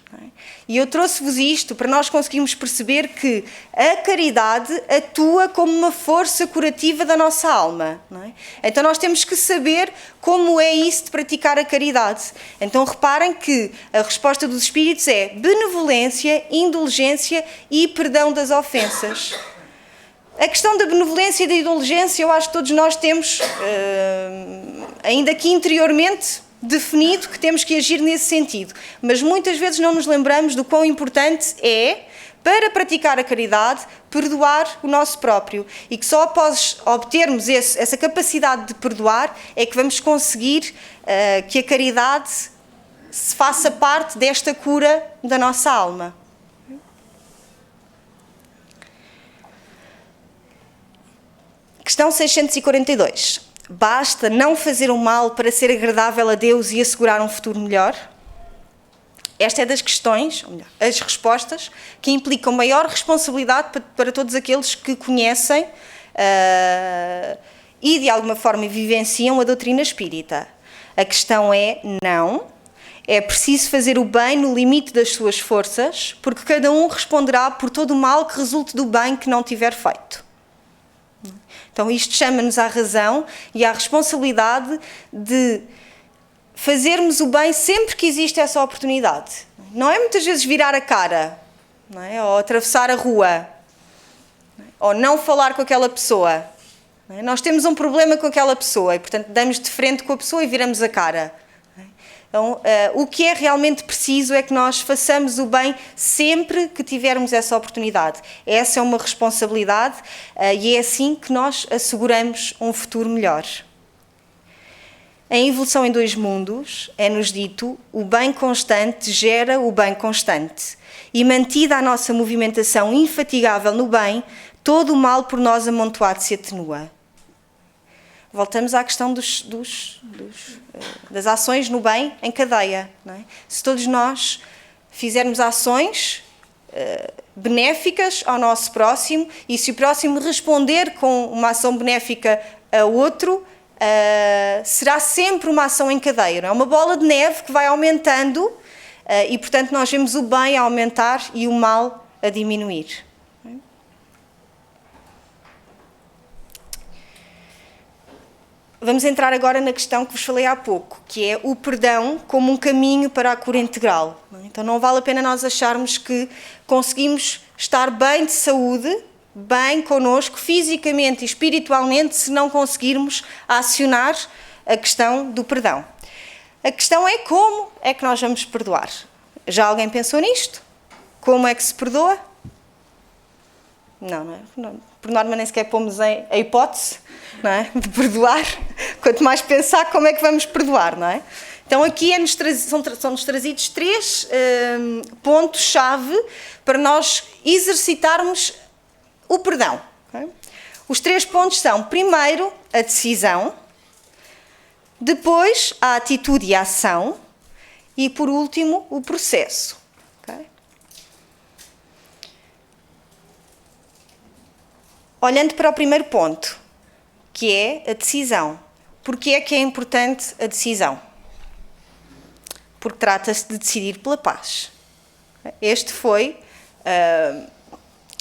E eu trouxe-vos isto para nós conseguirmos perceber que a caridade atua como uma força curativa da nossa alma. Não é? Então nós temos que saber como é isso de praticar a caridade. Então reparem que a resposta dos Espíritos é benevolência, indulgência e perdão das ofensas. A questão da benevolência e da indulgência, eu acho que todos nós temos, ainda que interiormente, definido que temos que agir nesse sentido. Mas muitas vezes não nos lembramos do quão importante é, para praticar a caridade, perdoar o nosso próprio. E que só após obtermos essa capacidade de perdoar é que vamos conseguir que a caridade se faça parte desta cura da nossa alma. Questão 642. Basta não fazer o mal para ser agradável a Deus e assegurar um futuro melhor? Esta é das questões, ou melhor, as respostas, que implicam maior responsabilidade para todos aqueles que conhecem e de alguma forma vivenciam a doutrina espírita. A questão é não. É preciso fazer o bem no limite das suas forças, porque cada um responderá por todo o mal que resulte do bem que não tiver feito. Então isto chama-nos à razão e à responsabilidade de fazermos o bem sempre que existe essa oportunidade. Não é muitas vezes virar a cara, não é? Ou atravessar a rua, ou não falar com aquela pessoa. não é? Nós temos um problema com aquela pessoa e, portanto, damos de frente com a pessoa e viramos a cara. Então, o que é realmente preciso é que nós façamos o bem sempre que tivermos essa oportunidade. Essa é uma responsabilidade e é assim que nós asseguramos um futuro melhor. Em Evolução em Dois Mundos, é-nos dito: o bem constante gera o bem constante. E mantida a nossa movimentação infatigável no bem, todo o mal por nós amontoado se atenua. Voltamos à questão das ações no bem em cadeia. Não é? Se todos nós fizermos ações benéficas ao nosso próximo e se o próximo responder com uma ação benéfica a outro, será sempre uma ação em cadeia. Não é uma bola de neve que vai aumentando e, portanto, nós vemos o bem a aumentar e o mal a diminuir. Vamos entrar agora na questão que vos falei há pouco, que é o perdão como um caminho para a cura integral. Então não vale a pena nós acharmos que conseguimos estar bem de saúde, bem connosco, fisicamente e espiritualmente, se não conseguirmos acionar a questão do perdão. A questão é como é que nós vamos perdoar. Já alguém pensou nisto? Como é que se perdoa? Não. Por norma nem sequer pomos a hipótese, não é? De perdoar, quanto mais pensar como é que vamos perdoar, não é? Então aqui são-nos trazidos 3 pontos-chave para nós exercitarmos o perdão. Okay? Os 3 pontos são, primeiro, a decisão, depois a atitude e a ação e, por último, o processo. Okay? Olhando para o primeiro ponto, que é a decisão. Porquê é que é importante a decisão? Porque trata-se de decidir pela paz. Este foi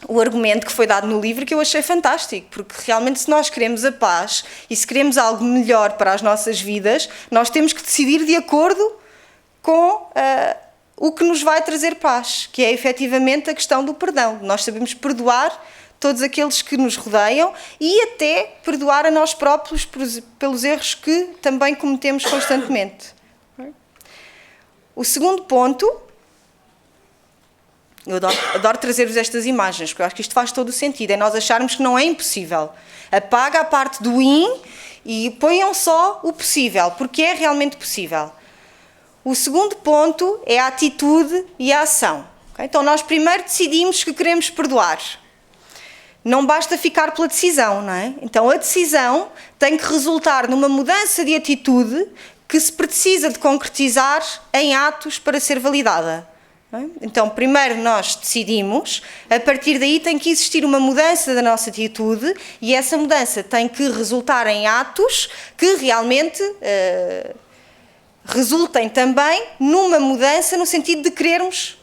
o argumento que foi dado no livro, que eu achei fantástico, porque realmente se nós queremos a paz e se queremos algo melhor para as nossas vidas, nós temos que decidir de acordo com o que nos vai trazer paz, que é efetivamente a questão do perdão. Nós sabemos perdoar todos aqueles que nos rodeiam e até perdoar a nós próprios pelos erros que também cometemos constantemente. O segundo ponto, eu adoro trazer-vos estas imagens, porque eu acho que isto faz todo o sentido, é nós acharmos que não é impossível. Apaga a parte do e ponham só o possível, porque é realmente possível. O segundo ponto é a atitude e a ação. Então nós primeiro decidimos que queremos perdoar. Não basta ficar pela decisão, não é? Então a decisão tem que resultar numa mudança de atitude que se precisa de concretizar em atos para ser validada. Não é? Então primeiro nós decidimos, a partir daí tem que existir uma mudança da nossa atitude e essa mudança tem que resultar em atos que realmente resultem também numa mudança no sentido de querermos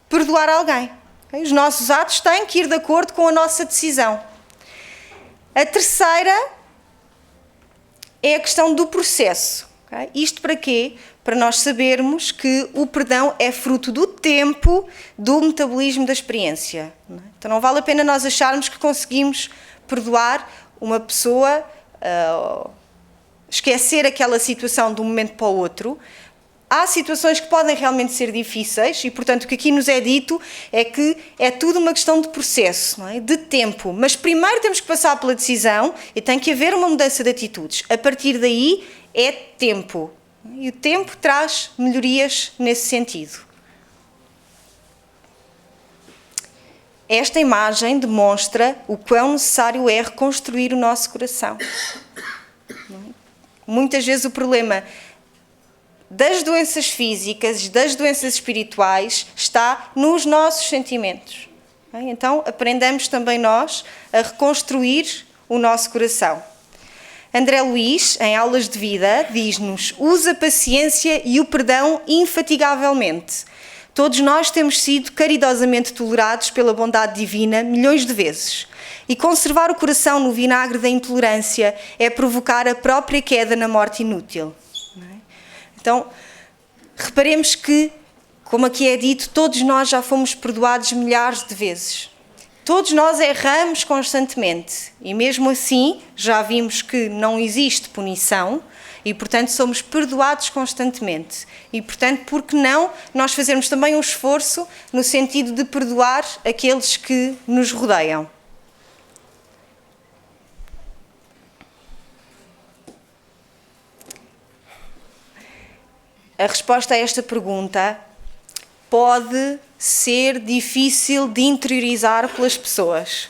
perdoar alguém. Os nossos atos têm que ir de acordo com a nossa decisão. A terceira é a questão do processo. Okay? Isto para quê? Para nós sabermos que o perdão é fruto do tempo, do metabolismo da experiência. Não é? Então não vale a pena nós acharmos que conseguimos perdoar uma pessoa, esquecer aquela situação de um momento para o outro. Há situações que podem realmente ser difíceis e, portanto, o que aqui nos é dito é que é tudo uma questão de processo, não é? De tempo. Mas primeiro temos que passar pela decisão e tem que haver uma mudança de atitudes. A partir daí é tempo. E o tempo traz melhorias nesse sentido. Esta imagem demonstra o quão necessário é reconstruir o nosso coração. Muitas vezes o problema das doenças físicas, das doenças espirituais, está nos nossos sentimentos. Então, aprendamos também nós a reconstruir o nosso coração. André Luiz, em Aulas de Vida, diz-nos: usa a paciência e o perdão infatigavelmente. Todos nós temos sido caridosamente tolerados pela bondade divina milhões de vezes. E conservar o coração no vinagre da intolerância é provocar a própria queda na morte inútil. Então, reparemos que, como aqui é dito, todos nós já fomos perdoados milhares de vezes. Todos nós erramos constantemente e mesmo assim já vimos que não existe punição e, portanto, somos perdoados constantemente. E, portanto, por que não nós fazermos também um esforço no sentido de perdoar aqueles que nos rodeiam? A resposta a esta pergunta pode ser difícil de interiorizar pelas pessoas.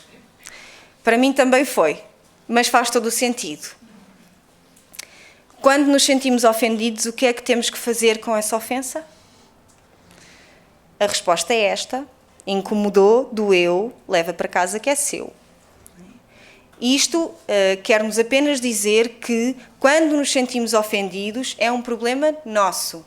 Para mim também foi, mas faz todo o sentido. Quando nos sentimos ofendidos, o que é que temos que fazer com essa ofensa? A resposta é esta: incomodou, doeu, leva para casa que é seu. Isto quer-nos apenas dizer que, quando nos sentimos ofendidos, é um problema nosso.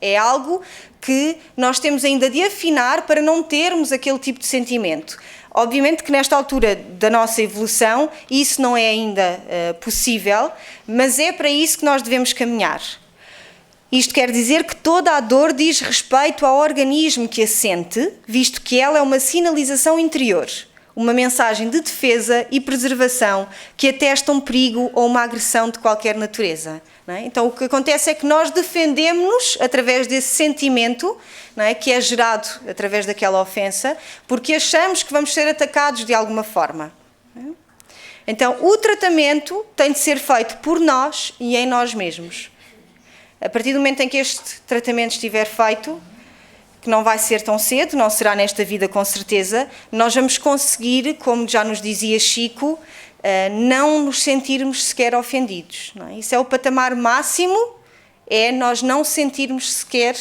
É algo que nós temos ainda de afinar para não termos aquele tipo de sentimento. Obviamente que nesta altura da nossa evolução isso não é ainda possível, mas é para isso que nós devemos caminhar. Isto quer dizer que toda a dor diz respeito ao organismo que a sente, visto que ela é uma sinalização interior, uma mensagem de defesa e preservação que atesta um perigo ou uma agressão de qualquer natureza. Não é? Então o que acontece é que nós defendemos-nos através desse sentimento, não é? Que é gerado através daquela ofensa, porque achamos que vamos ser atacados de alguma forma. Não é? Então o tratamento tem de ser feito por nós e em nós mesmos. A partir do momento em que este tratamento estiver feito, que não vai ser tão cedo, não será nesta vida com certeza, nós vamos conseguir, como já nos dizia Chico, não nos sentirmos sequer ofendidos. Não é? Isso é o patamar máximo, é nós não sentirmos sequer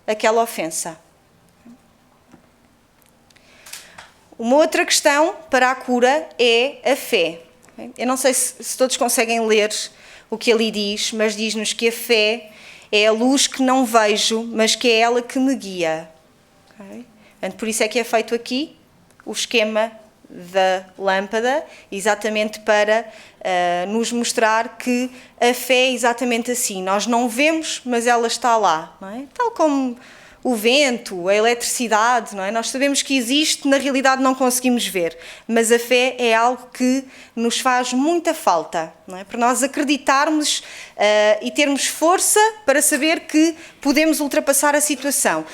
aquela ofensa. Uma outra questão para a cura é a fé. Eu não sei se todos conseguem ler o que ali diz, mas diz-nos que a fé é a luz que não vejo, mas que é ela que me guia. Okay? Por isso é que é feito aqui o esquema da lâmpada, exatamente para nos mostrar que a fé é exatamente assim. Nós não vemos, mas ela está lá. Não é? Tal como o vento, a eletricidade, não é? Nós sabemos que existe, na realidade não conseguimos ver, mas a fé é algo que nos faz muita falta, não é? Para nós acreditarmos e termos força para saber que podemos ultrapassar a situação.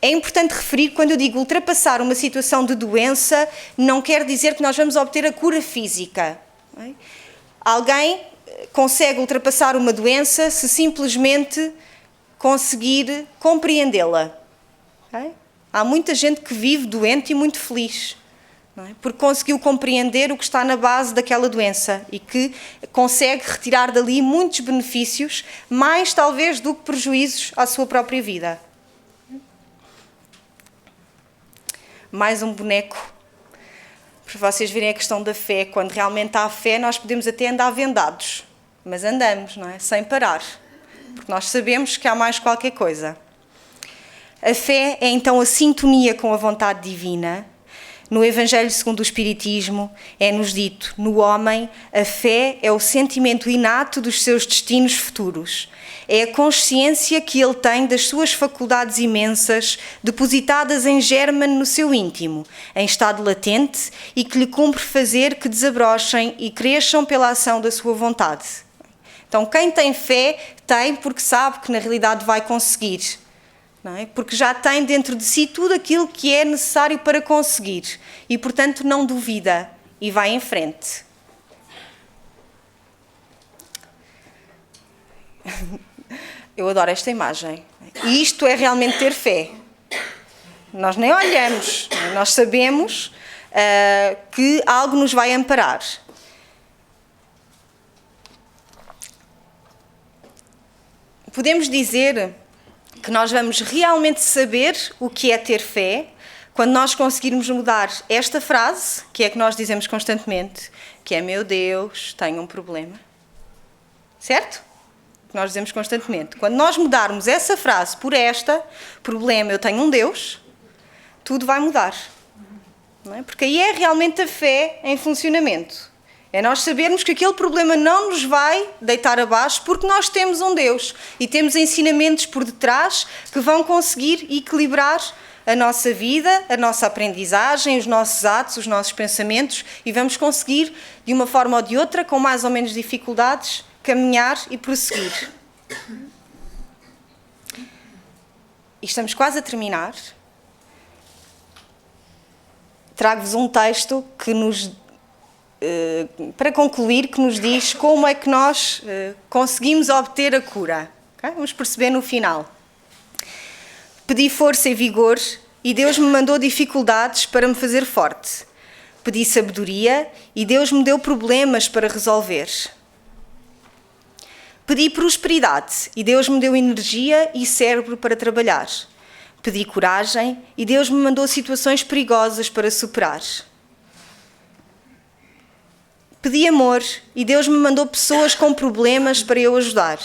É importante referir, quando eu digo ultrapassar uma situação de doença, não quer dizer que nós vamos obter a cura física. Não é? Alguém consegue ultrapassar uma doença se simplesmente conseguir compreendê-la. Okay? Há muita gente que vive doente e muito feliz, não é? Porque conseguiu compreender o que está na base daquela doença e que consegue retirar dali muitos benefícios, mais talvez do que prejuízos à sua própria vida. Mais um boneco, para vocês verem a questão da fé. Quando realmente há fé, nós podemos até andar vendados, mas andamos, não é? Sem parar. Porque nós sabemos que há mais qualquer coisa. A fé é então a sintonia com a vontade divina. No Evangelho segundo o Espiritismo é-nos dito: no homem a fé é o sentimento inato dos seus destinos futuros. É a consciência que ele tem das suas faculdades imensas, depositadas em germe no seu íntimo, em estado latente, e que lhe cumpre fazer que desabrochem e cresçam pela ação da sua vontade. Então, quem tem fé, tem porque sabe que na realidade vai conseguir. Não é? Porque já tem dentro de si tudo aquilo que é necessário para conseguir. E, portanto, não duvida e vai em frente. Eu adoro esta imagem. E isto é realmente ter fé. Nós nem olhamos, nós sabemos que algo nos vai amparar. Podemos dizer que nós vamos realmente saber o que é ter fé quando nós conseguirmos mudar esta frase, que é que nós dizemos constantemente, que é: meu Deus, tenho um problema. Certo? Que nós dizemos constantemente. Quando nós mudarmos essa frase por esta: problema, eu tenho um Deus, tudo vai mudar. Não é? Porque aí é realmente a fé em funcionamento. É nós sabermos que aquele problema não nos vai deitar abaixo porque nós temos um Deus e temos ensinamentos por detrás que vão conseguir equilibrar a nossa vida, a nossa aprendizagem, os nossos atos, os nossos pensamentos e vamos conseguir, de uma forma ou de outra, com mais ou menos dificuldades, caminhar e prosseguir. E estamos quase a terminar. Trago-vos um texto que para concluir, que nos diz como é que nós conseguimos obter a cura. Okay? Vamos perceber no final. Pedi força e vigor e Deus me mandou dificuldades para me fazer forte. Pedi sabedoria e Deus me deu problemas para resolver. Pedi prosperidade e Deus me deu energia e cérebro para trabalhar. Pedi coragem e Deus me mandou situações perigosas para superar. Pedi amor e Deus me mandou pessoas com problemas para eu ajudar.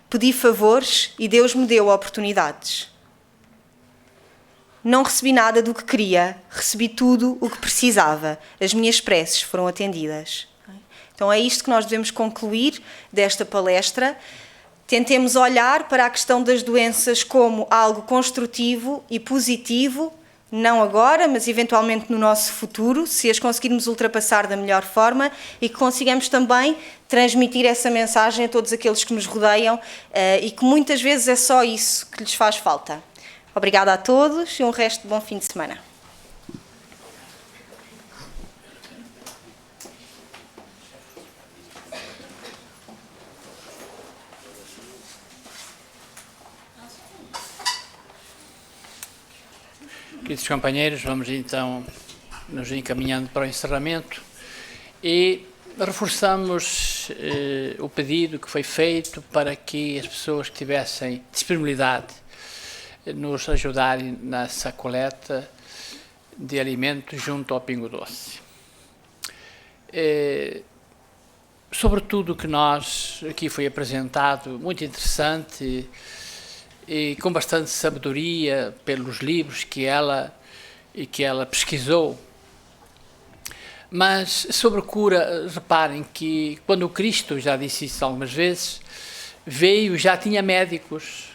Pedi favores e Deus me deu oportunidades. Não recebi nada do que queria, recebi tudo o que precisava. As minhas preces foram atendidas. Então é isto que nós devemos concluir desta palestra. Tentemos olhar para a questão das doenças como algo construtivo e positivo, não agora, mas eventualmente no nosso futuro, se as conseguirmos ultrapassar da melhor forma e que consigamos também transmitir essa mensagem a todos aqueles que nos rodeiam e que muitas vezes é só isso que lhes faz falta. Obrigada a todos e um resto de bom fim de semana. Queridos companheiros, vamos então nos encaminhando para o encerramento e reforçamos o pedido que foi feito para que as pessoas que tivessem disponibilidade nos ajudarem nessa coleta de alimentos junto ao Pingo Doce. Sobretudo o que nós aqui foi apresentado, muito interessante e com bastante sabedoria pelos livros que ela pesquisou. Mas sobre cura, reparem que quando o Cristo, já disse isso algumas vezes, veio, já tinha médicos.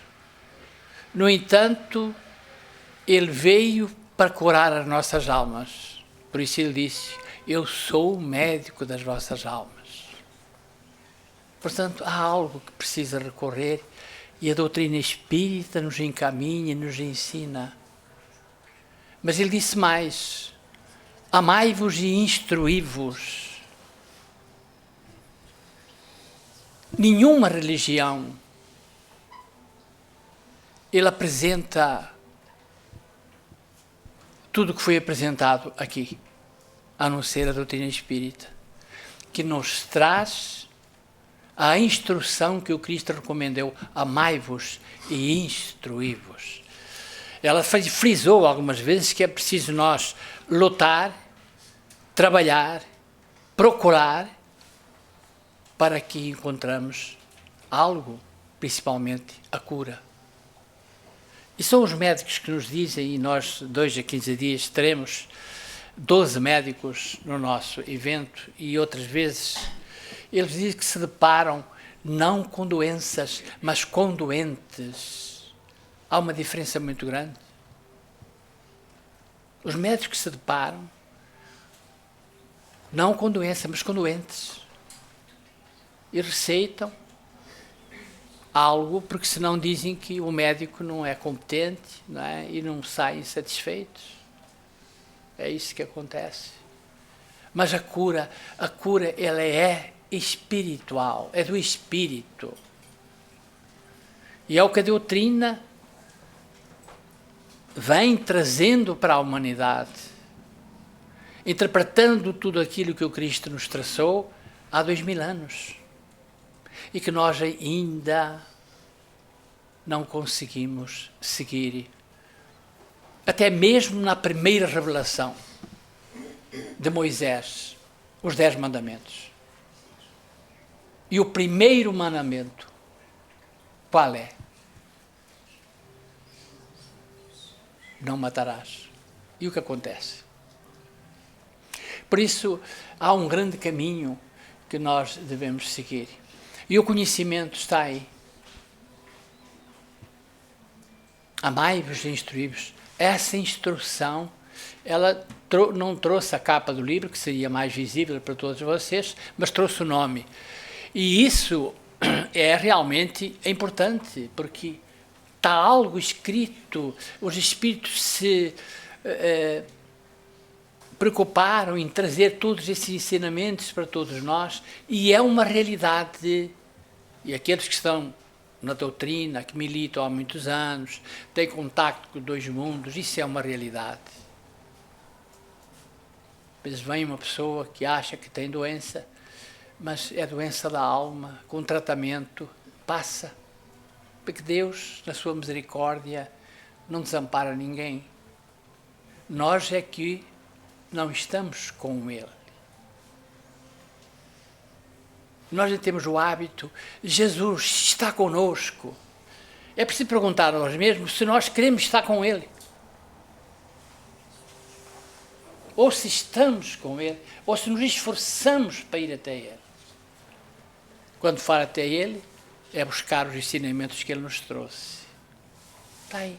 No entanto, ele veio para curar as nossas almas. Por isso ele disse, eu sou o médico das vossas almas. Portanto, há algo que precisa recorrer e a doutrina espírita nos encaminha, nos ensina. Mas ele disse mais, amai-vos e instruí-vos. Nenhuma religião ele apresenta tudo o que foi apresentado aqui, a não ser a doutrina espírita, que nos traz a instrução que o Cristo recomendou, amai-vos e instruí-vos. Ela frisou algumas vezes que é preciso nós lutar, trabalhar, procurar, para que encontramos algo, principalmente a cura. E são os médicos que nos dizem, e nós 2 a 15 dias teremos 12 médicos no nosso evento, e outras vezes eles dizem que se deparam não com doenças, mas com doentes. Há uma diferença muito grande. Os médicos se deparam não com doença, mas com doentes. E receitam algo, porque senão dizem que o médico não é competente, não é? E não saem satisfeitos. É isso que acontece. Mas a cura ela é espiritual, é do espírito. E é o que a doutrina vem trazendo para a humanidade, interpretando tudo aquilo que o Cristo nos traçou há 2000 anos. E que nós ainda não conseguimos seguir. Até mesmo na primeira revelação de Moisés, os 10 mandamentos. E o primeiro mandamento, qual é? Não matarás. E o que acontece? Por isso, há um grande caminho que nós devemos seguir. E o conhecimento está aí. Amai-vos e instruí-vos. Essa instrução, ela não trouxe a capa do livro, que seria mais visível para todos vocês, mas trouxe o nome. E isso é realmente importante, porque está algo escrito, os Espíritos se preocuparam em trazer todos esses ensinamentos para todos nós, e é uma realidade. E aqueles que estão na doutrina, que militam há muitos anos, têm contacto com dois mundos, isso é uma realidade. Às vezes vem uma pessoa que acha que tem doença, mas é doença da alma, com tratamento, passa. Porque Deus, na sua misericórdia, não desampara ninguém. Nós é que não estamos com Ele. Nós já temos o hábito, Jesus está conosco. É preciso perguntar a nós mesmos se nós queremos estar com Ele. Ou se estamos com Ele, ou se nos esforçamos para ir até Ele. Quando falo até Ele, é buscar os ensinamentos que Ele nos trouxe. Está aí.